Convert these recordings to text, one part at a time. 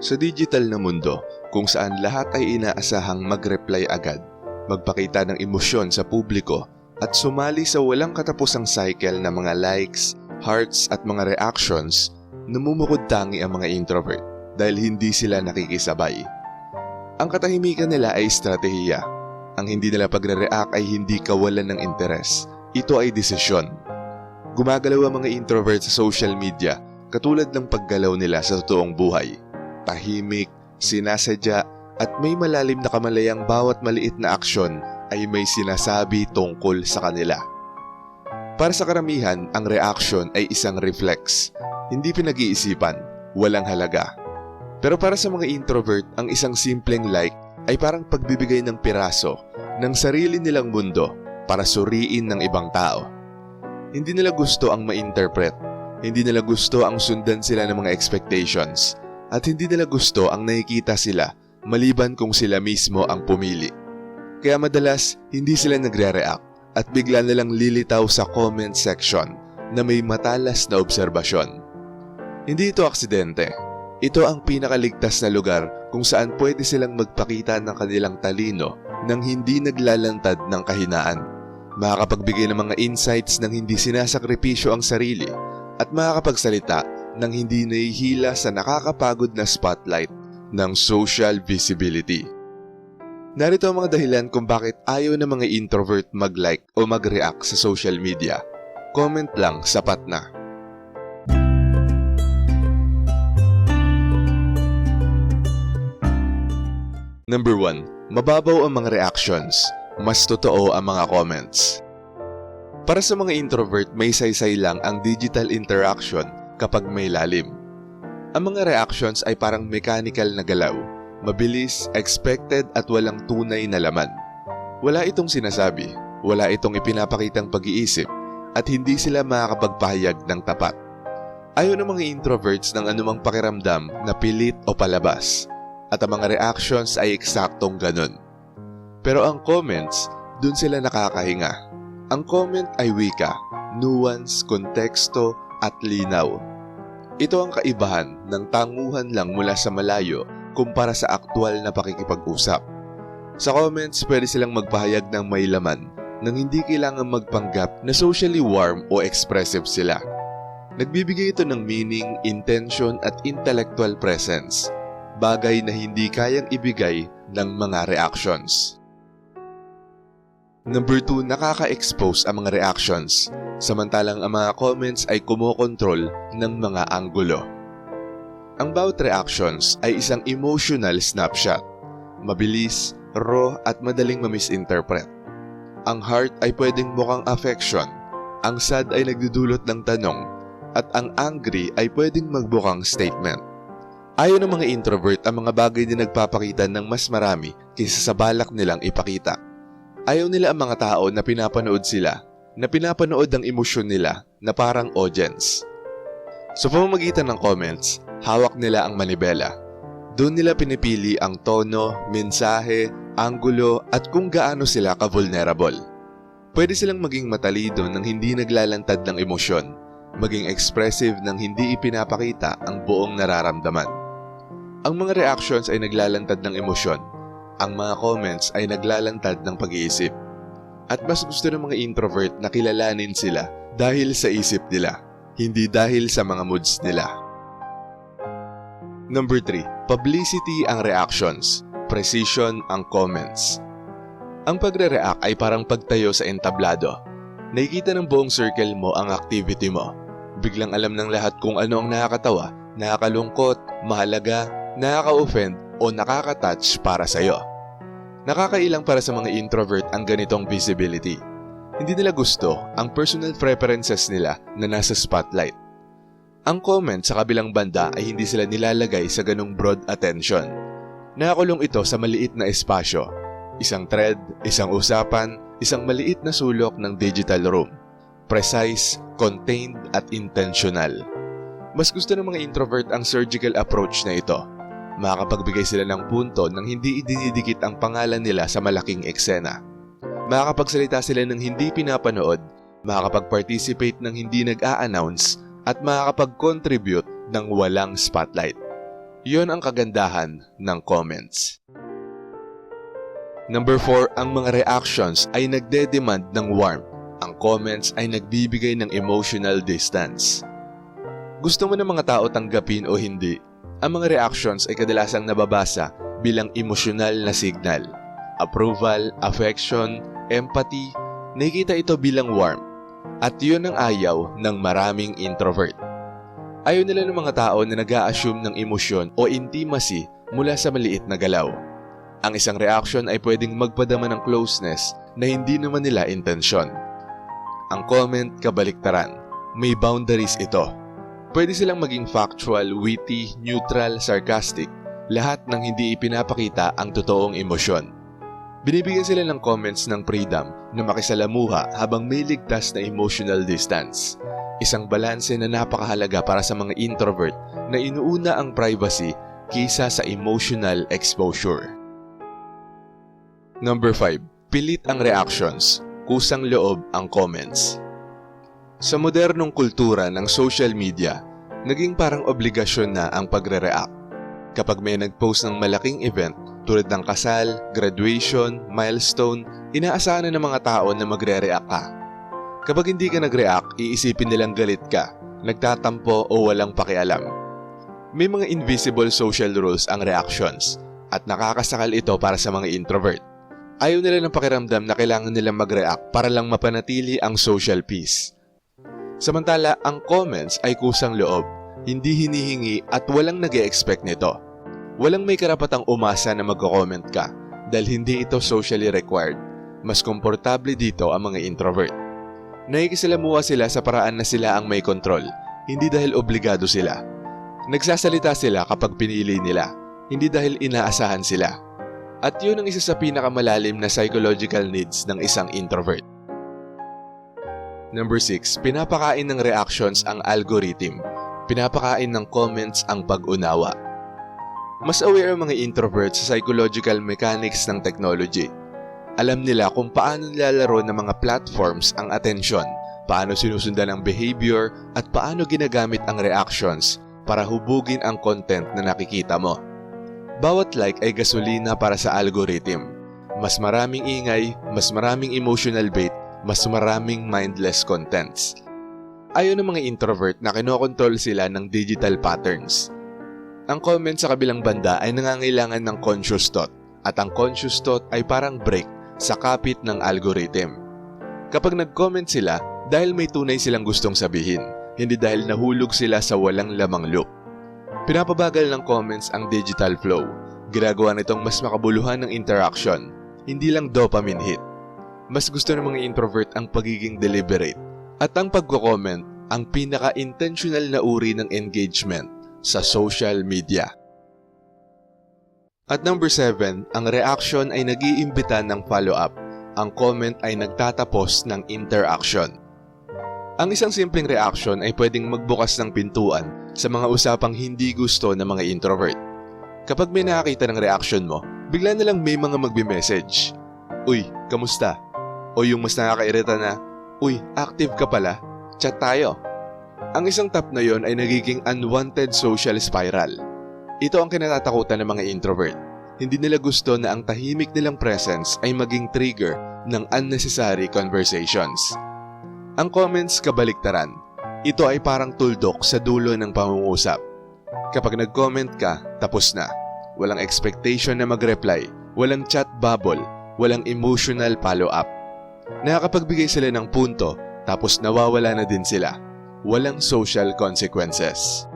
Sa digital na mundo, kung saan lahat ay inaasahang mag-reply agad, magpakita ng emosyon sa publiko, at sumali sa walang katapusang cycle ng mga likes, hearts at mga reactions, namumukod tangi ang mga introvert dahil hindi sila nakikisabay. Ang katahimikan nila ay estratehiya. Ang hindi nila pagre-react ay hindi kawalan ng interes. Ito ay desisyon. Gumagalaw ang mga introvert sa social media katulad ng paggalaw nila sa totoong buhay. Tahimik, sinasadya at may malalim na kamalayang bawat maliit na aksyon ay may sinasabi tungkol sa kanila. Para sa karamihan, ang reaction ay isang reflex, hindi pinag-iisipan, walang halaga. Pero para sa mga introvert, ang isang simpleng like ay parang pagbibigay ng piraso ng sarili nilang mundo para suriin ng ibang tao. Hindi nila gusto ang ma-interpret, hindi nila gusto ang sundan sila ng mga expectations, at hindi nila gusto ang nakikita sila maliban kung sila mismo ang pumili. Kaya madalas, hindi sila nagre-react at bigla nilang lilitaw sa comment section na may matalas na obserbasyon. Hindi ito aksidente. Ito ang pinakaligtas na lugar kung saan pwede silang magpakita ng kanilang talino nang hindi naglalantad ng kahinaan. Makakapagbigay ng mga insights nang hindi sinasakripisyo ang sarili at makakapagsalita nang hindi nahihila sa nakakapagod na spotlight ng social visibility. Narito ang mga dahilan kung bakit ayaw ng mga introvert mag-like o mag-react sa social media. Comment lang, sapat na. Number 1. Mababaw ang mga reactions. Mas totoo ang mga comments. Para sa mga introvert, may saysay lang ang digital interaction kapag may lalim. Ang mga reactions ay parang mechanical na galaw. Mabilis, expected at walang tunay na laman. Wala itong sinasabi, wala itong ipinapakitang pag-iisip, at hindi sila makakapagpahayag ng tapat. Ayaw ng mga introverts ng anumang pakiramdam na pilit o palabas, at ang mga reactions ay eksaktong ganun. Pero ang comments, dun sila nakakahinga. Ang comment ay wika, nuance, konteksto at linaw. Ito ang kaibahan ng tanguhan lang mula sa malayo kumpara sa aktwal na pakikipag-usap. Sa comments, pwede silang magpahayag ng may laman nang hindi kailangan magpanggap na socially warm o expressive sila. Nagbibigay ito ng meaning, intention at intellectual presence, bagay na hindi kayang ibigay ng mga reactions. Number 2, nakaka-expose ang mga reactions, samantalang ang mga comments ay kumokontrol ng mga anggulo. Ang bawat reactions ay isang emotional snapshot, mabilis, raw at madaling ma-misinterpret. Ang heart ay pwedeng mukhang affection, ang sad ay nagdudulot ng tanong, at ang angry ay pwedeng magbukang statement. Ayaw ng mga introvert ang mga bagay na nagpapakita ng mas marami kaysa sa balak nilang ipakita. Ayaw nila ang mga tao na pinapanood sila, na pinapanood ang emosyon nila na parang audience. Sa pamamagitan ng comments, hawak nila ang manibela. Doon nila pinipili ang tono, mensahe, anggulo at kung gaano sila ka-vulnerable. Pwede silang maging matalido nang hindi naglalantad ng emosyon, maging expressive nang hindi ipinapakita ang buong nararamdaman. Ang mga reactions ay naglalantad ng emosyon, ang mga comments ay naglalantad ng pag-iisip. At mas gusto ng mga introvert na kilalanin sila dahil sa isip nila, hindi dahil sa mga moods nila. Number 3. Publicity ang reactions, precision ang comments. Ang pagre-react ay parang pagtayo sa entablado. Nakikita ng buong circle mo ang activity mo. Biglang alam ng lahat kung ano ang nakakatawa, nakakalungkot, mahalaga, nakaka-offend o nakaka-touch para sa'yo. Nakakailang para sa mga introvert ang ganitong visibility. Hindi nila gusto ang personal preferences nila na nasa spotlight. Ang comment sa kabilang banda ay hindi sila nilalagay sa ganung broad attention. Nakakulong ito sa maliit na espasyo. Isang thread, isang usapan, isang maliit na sulok ng digital room. Precise, contained at intentional. Mas gusto ng mga introvert ang surgical approach na ito. Makakapagbigay sila ng punto nang hindi idinidikit ang pangalan nila sa malaking eksena. Makakapagsalita sila ng hindi pinapanood, makakapag-participate ng hindi nag-a-announce, at makakapag-contribute ng walang spotlight. Yon ang kagandahan ng comments. Number 4, ang mga reactions ay nagde-demand ng warmth. Ang comments ay nagbibigay ng emotional distance. Gusto mo ng mga tao tanggapin o hindi, ang mga reactions ay kadalasang nababasa bilang emosyonal na signal. Approval, affection, empathy, nakikita ito bilang warmth. At yun ang ayaw ng maraming introvert. Ayaw nila ng mga tao na nag-a-assume ng emosyon o intimacy mula sa maliit na galaw. Ang isang reaction ay pwedeng magpadama ng closeness na hindi naman nila intensyon. Ang comment, kabaliktaran. May boundaries ito. Pwede silang maging factual, witty, neutral, sarcastic, lahat ng hindi ipinapakita ang totoong emosyon. Binibigyan sila ng comments ng freedom na makisalamuha habang may ligtas na emotional distance. Isang balanse na napakahalaga para sa mga introvert na inuuna ang privacy kaysa sa emotional exposure. Number 5. Pilit ang reactions, kusang loob ang comments. Sa modernong kultura ng social media, naging parang obligasyon na ang pagre-react. Kapag may nag-post ng malaking event, tulad ng kasal, graduation, milestone, inaasahan na ng mga tao na magre-react ka. Kapag hindi ka nag-react, iisipin nilang galit ka, nagtatampo o walang pakialam. May mga invisible social rules ang reactions at nakakasakal ito para sa mga introvert. Ayaw nila ng pakiramdam na kailangan nilang mag-react para lang mapanatili ang social peace. Samantala, ang comments ay kusang loob, hindi hinihingi at walang nag-e-expect nito. Walang may karapatang umasa na magko-comment ka dahil hindi ito socially required. Mas komportable dito ang mga introvert. Nakikisalamuha sila sa paraan na sila ang may control, hindi dahil obligado sila. Nagsasalita sila kapag pinili nila, hindi dahil inaasahan sila. At yun ang isa sa pinakamalalim na psychological needs ng isang introvert. Number 6, pinapakain ng reactions ang algorithm. Pinapakain ng comments ang pag-unawa. Mas aware ang mga introvert sa psychological mechanics ng technology. Alam nila kung paano nilalaro ng mga platforms ang atensyon, paano sinusundan ang behavior, at paano ginagamit ang reactions para hubugin ang content na nakikita mo. Bawat like ay gasolina para sa algorithm. Mas maraming ingay, mas maraming emotional bait, mas maraming mindless contents. Ayaw ng mga introvert na kinokontrol sila ng digital patterns. Ang comment sa kabilang banda ay nangangailangan ng conscious thought, at ang conscious thought ay parang break sa kapit ng algorithm. Kapag nag-comment sila, dahil may tunay silang gustong sabihin, hindi dahil nahulog sila sa walang lamang loop. Pinapabagal ng comments ang digital flow. Ginagawa nitong mas makabuluhan ng interaction, hindi lang dopamine hit. Mas gusto ng mga introvert ang pagiging deliberate, at ang pagko-comment ang pinaka-intentional na uri ng engagement sa social media. At number 7, ang reaction ay nag-iimbita ng follow-up. Ang comment ay nagtatapos ng interaction. Ang isang simpleng reaction ay pwedeng magbukas ng pintuan sa mga usapang hindi gusto ng mga introvert. Kapag may nakakita ng reaction mo, bigla na lang may mga magbe-message. Uy, kamusta? O yung mas nakakairita na, uy, active ka pala, chat tayo. Ang isang tap na yon ay nagiging unwanted social spiral. Ito ang kinatatakutan ng mga introvert. Hindi nila gusto na ang tahimik nilang presence ay maging trigger ng unnecessary conversations. Ang comments kabaliktaran. Ito ay parang tuldok sa dulo ng pangungusap. Kapag nag-comment ka, tapos na. Walang expectation na mag-reply, walang chat bubble, walang emotional follow-up. Nakakapagbigay sila ng punto, tapos nawawala na din sila. Walang social consequences.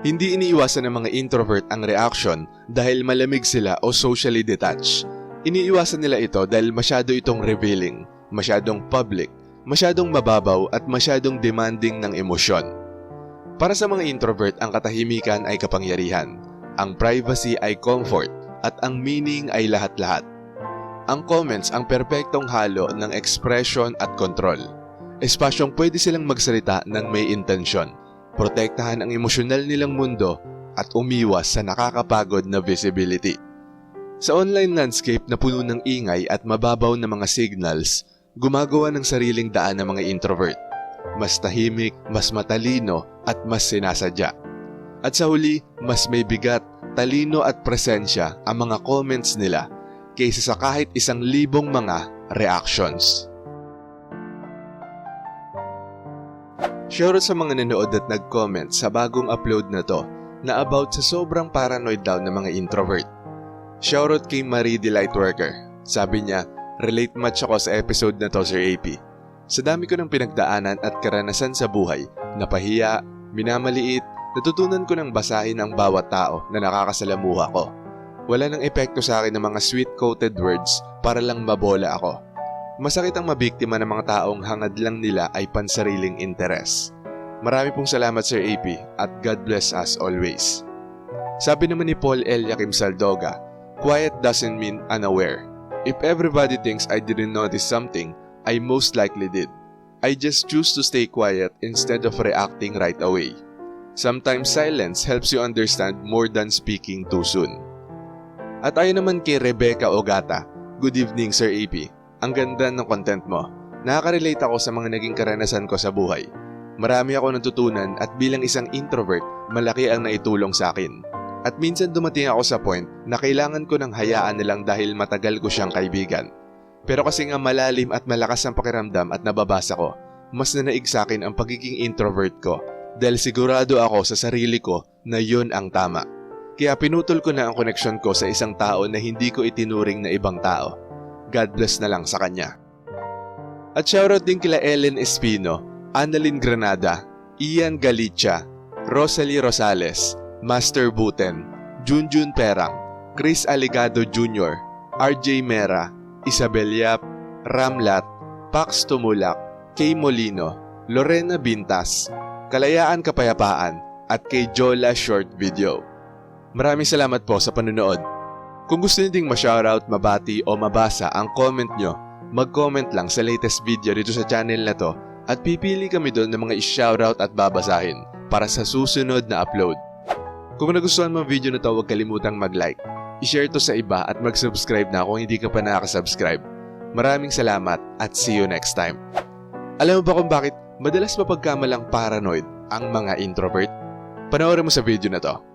Hindi iniiwasan ng mga introvert ang reaction dahil malamig sila o socially detached. Iniiwasan nila ito dahil masyado itong revealing, masyadong public, masyadong mababaw at masyadong demanding ng emosyon. Para sa mga introvert, ang katahimikan ay kapangyarihan, ang privacy ay comfort, at ang meaning ay lahat-lahat. Ang comments ang perpektong halo ng expression at control. Espasyong pwede silang magsalita ng may intensyon, protektahan ang emosyonal nilang mundo at umiwas sa nakakapagod na visibility. Sa online landscape na puno ng ingay at mababaw na mga signals, gumagawa ng sariling daan ng mga introvert. Mas tahimik, mas matalino at mas sinasadya. At sa huli, mas may bigat, talino at presensya ang mga comments nila kaysa sa kahit 1,000 mga reactions. Shoutout sa mga nanood at nag-comment sa bagong upload na to na about sa sobrang paranoid daw ng mga introvert. Shoutout kay Marie the Lightworker. Sabi niya, relate much ako sa episode na to, Sir AP. Sa dami ko ng pinagdaanan at karanasan sa buhay, napahiya, minamaliit, natutunan ko ng basahin ang bawat tao na nakakasalamuha ko. Wala nang epekto sa akin ng mga sweet-coated words para lang mabola ako. Masakit ang mabiktima ng mga taong hangad lang nila ay pansariling interes. Marami pong salamat, Sir AP, at God bless us always. Sabi naman ni Paul Eliakim Saldoga, quiet doesn't mean unaware. If everybody thinks I didn't notice something, I most likely did. I just choose to stay quiet instead of reacting right away. Sometimes silence helps you understand more than speaking too soon. At ayon naman kay Rebecca Ogata, good evening, Sir AP. Ang ganda ng content mo. Nakaka-relate ako sa mga naging karanasan ko sa buhay. Marami ako natutunan at bilang isang introvert, malaki ang naitulong sa akin. At minsan dumating ako sa point na kailangan ko ng hayaan nilang dahil matagal ko siyang kaibigan. Pero kasi nga malalim at malakas ang pakiramdam at nababasa ko, mas nanaig sa akin ang pagiging introvert ko dahil sigurado ako sa sarili ko na yun ang tama. Kaya pinutol ko na ang koneksyon ko sa isang tao na hindi ko itinuring na ibang tao. God bless na lang sa kanya. At shoutout din kila Ellen Espino, Annalyn Granada, Ian Galicia, Rosalie Rosales, Master Buten, Junjun Perang, Chris Aligado Jr., RJ Mera, Isabel Yap, Ramlat, Pax Tumulak, Kay Molino, Lorena Bintas, Kalayaan Kapayapaan, at kay Jola Short Video. Maraming salamat po sa panonood. Kung gusto niyo ding ma-shoutout, mabati o mabasa ang comment nyo, mag-comment lang sa latest video dito sa channel na to at pipili kami doon ng mga i-shoutout at babasahin para sa susunod na upload. Kung nagustuhan mo ang video na to, huwag kalimutang mag-like, i-share to sa iba at mag-subscribe na kung hindi ka pa nakaka-subscribe. Maraming salamat at see you next time. Alam mo ba kung bakit madalas mapagkamalang paranoid ang mga introvert? Panoorin mo sa video na to.